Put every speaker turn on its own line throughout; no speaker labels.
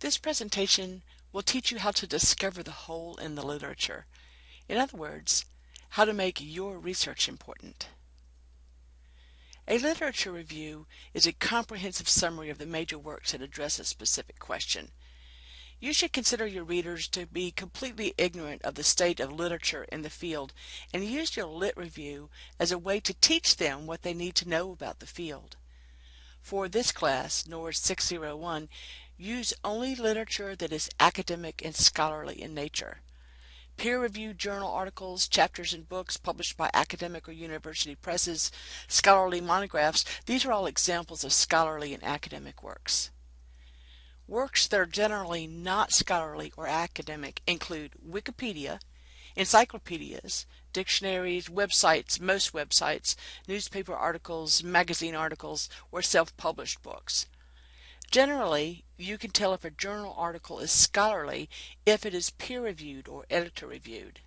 This presentation will teach you how to discover the whole in the literature. In other words, how to make your research important. A literature review is a comprehensive summary of the major works that address a specific question. You should consider your readers to be completely ignorant of the state of literature in the field and use your lit review as a way to teach them what they need to know about the field. For this class, NORS 601, use only literature that is academic and scholarly in nature. Peer-reviewed journal articles, chapters in books published by academic or university presses, scholarly monographs, these are all examples of scholarly and academic works. Works that are generally not scholarly or academic include Wikipedia, encyclopedias, dictionaries, websites, most websites, newspaper articles, magazine articles, or self-published books. Generally, you can tell if a journal article is scholarly if it is peer-reviewed or editor-reviewed.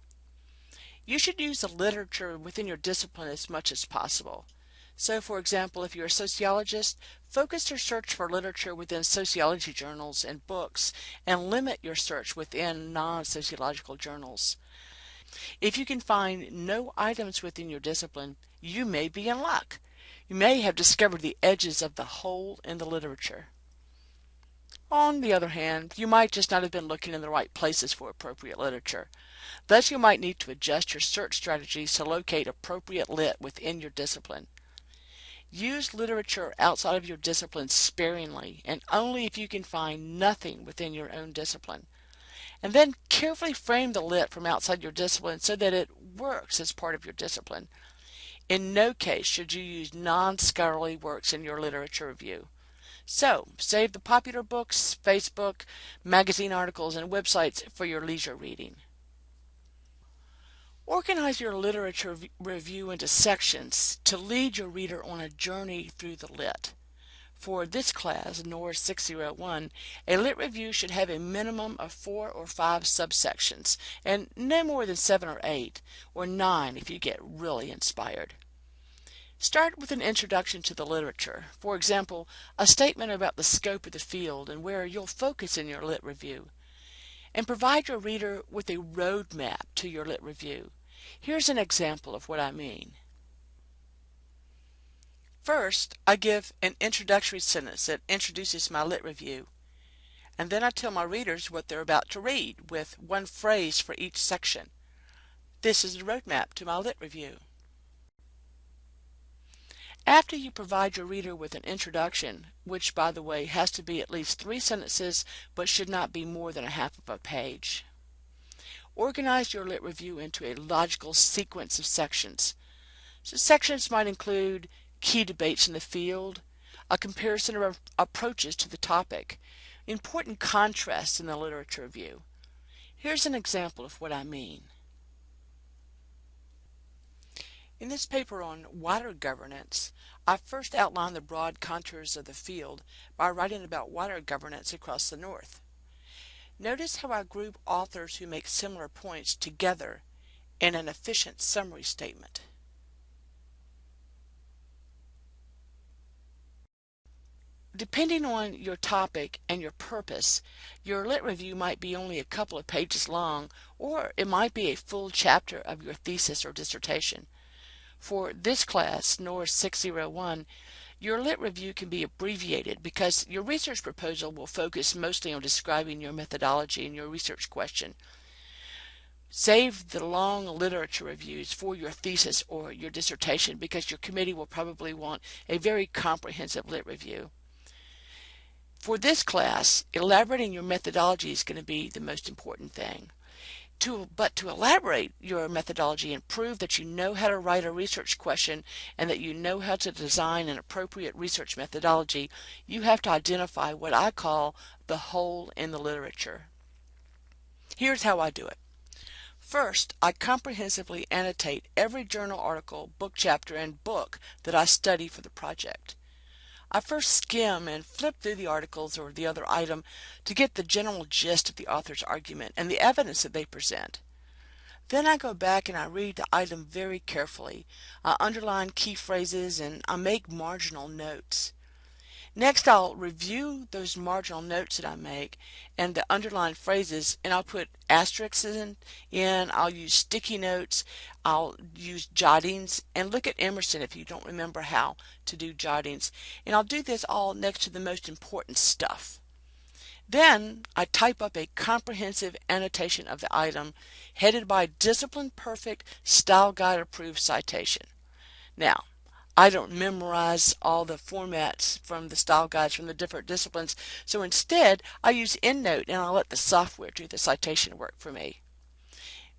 You should use the literature within your discipline as much as possible. So, for example, if you're a sociologist, focus your search for literature within sociology journals and books, and limit your search within non-sociological journals. If you can find no items within your discipline, you may be in luck. You may have discovered the edges of the whole in the literature. On the other hand, you might just not have been looking in the right places for appropriate literature. Thus, you might need to adjust your search strategies to locate appropriate lit within your discipline. Use literature outside of your discipline sparingly, and only if you can find nothing within your own discipline. And then carefully frame the lit from outside your discipline so that it works as part of your discipline. In no case should you use non-scholarly works in your literature review. So, save the popular books, Facebook, magazine articles, and websites for your leisure reading. Organize your literature review into sections to lead your reader on a journey through the lit. For this class, NORS 601, a lit review should have a minimum of 4 or 5 subsections, and no more than 7 or 8, or 9 if you get really inspired. Start with an introduction to the literature, for example, a statement about the scope of the field and where you'll focus in your lit review. And provide your reader with a roadmap to your lit review. Here's an example of what I mean. First, I give an introductory sentence that introduces my lit review, and then I tell my readers what they're about to read with one phrase for each section. This is the roadmap to my lit review. After you provide your reader with an introduction, which by the way has to be at least 3 sentences but should not be more than a half of a page, organize your lit review into a logical sequence of sections. So sections might include key debates in the field, a comparison of approaches to the topic, important contrasts in the literature review. Here's an example of what I mean. In this paper on water governance, I first outlined the broad contours of the field by writing about water governance across the North. Notice how I group authors who make similar points together in an efficient summary statement. Depending on your topic and your purpose, your lit review might be only a couple of pages long, or it might be a full chapter of your thesis or dissertation. For this class, NORS 601, your lit review can be abbreviated because your research proposal will focus mostly on describing your methodology and your research question. Save the long literature reviews for your thesis or your dissertation because your committee will probably want a very comprehensive lit review. For this class, elaborating your methodology is going to be the most important thing. But to elaborate your methodology and prove that you know how to write a research question and that you know how to design an appropriate research methodology, you have to identify what I call the hole in the literature. Here's how I do it. First, I comprehensively annotate every journal article, book chapter, and book that I study for the project. I first skim and flip through the articles or the other item to get the general gist of the author's argument and the evidence that they present. Then I go back and I read the item very carefully. I underline key phrases and I make marginal notes. Next, I'll review those marginal notes that I make and the underlined phrases, and I'll put asterisks in. I'll use sticky notes. I'll use jottings, and look at Emerson if you don't remember how to do jottings. And I'll do this all next to the most important stuff. Then I type up a comprehensive annotation of the item headed by Discipline Perfect Style Guide Approved Citation. Now, I don't memorize all the formats from the style guides from the different disciplines, so instead I use EndNote and I'll let the software do the citation work for me.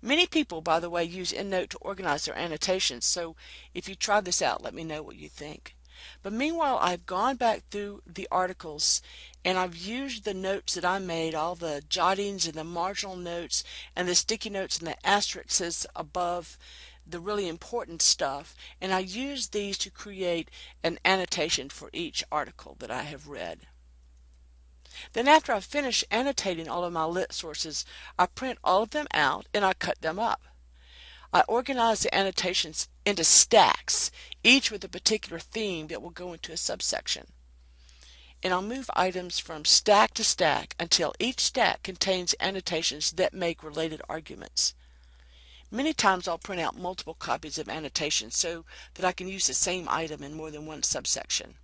Many people, by the way, use EndNote to organize their annotations, so if you try this out, let me know what you think. But meanwhile, I've gone back through the articles and I've used the notes that I made, all the jottings and the marginal notes and the sticky notes and the asterisks above the really important stuff, and I use these to create an annotation for each article that I have read. Then after I finish annotating all of my lit sources, I print all of them out and I cut them up. I organize the annotations into stacks, each with a particular theme that will go into a subsection. And I'll move items from stack to stack until each stack contains annotations that make related arguments. Many times I'll print out multiple copies of annotations so that I can use the same item in more than one subsection.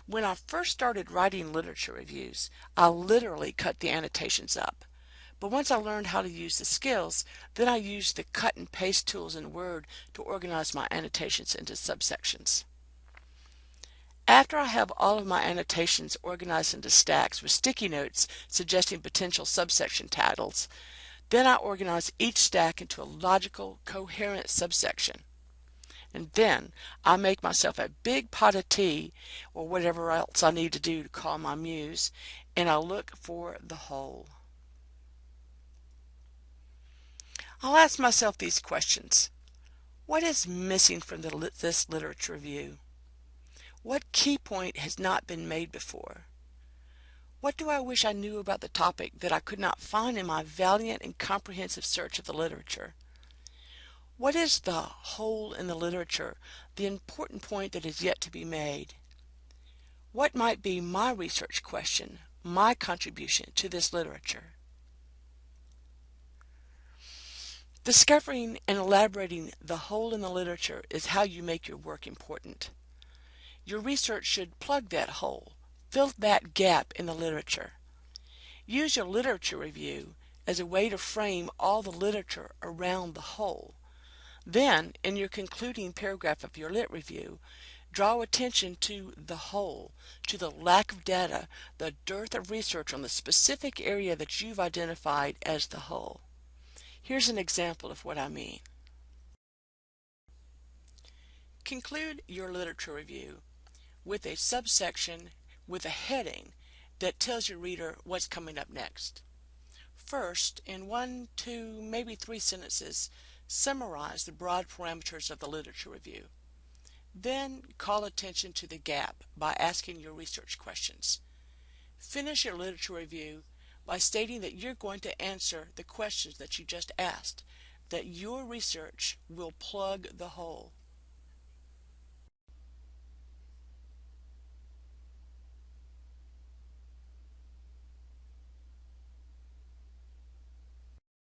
When I first started writing literature reviews, I literally cut the annotations up. But once I learned how to use the skills, then I used the cut and paste tools in Word to organize my annotations into subsections. After I have all of my annotations organized into stacks with sticky notes suggesting potential subsection titles, then I organize each stack into a logical, coherent subsection. And then I make myself a big pot of tea or whatever else I need to do to calm my muse, and I look for the whole. I'll ask myself these questions. What is missing from this literature review? What key point has not been made before? What do I wish I knew about the topic that I could not find in my valiant and comprehensive search of the literature? What is the hole in the literature, the important point that is yet to be made? What might be my research question, my contribution to this literature? Discovering and elaborating the hole in the literature is how you make your work important. Your research should plug that hole, fill that gap in the literature. Use your literature review as a way to frame all the literature around the hole. Then, in your concluding paragraph of your lit review, draw attention to the hole, to the lack of data, the dearth of research on the specific area that you've identified as the hole. Here's an example of what I mean. Conclude your literature review with a subsection with a heading that tells your reader what's coming up next. First, in 1, 2, maybe 3 sentences, summarize the broad parameters of the literature review. Then call attention to the gap by asking your research questions. Finish your literature review by stating that you're going to answer the questions that you just asked, that your research will plug the hole.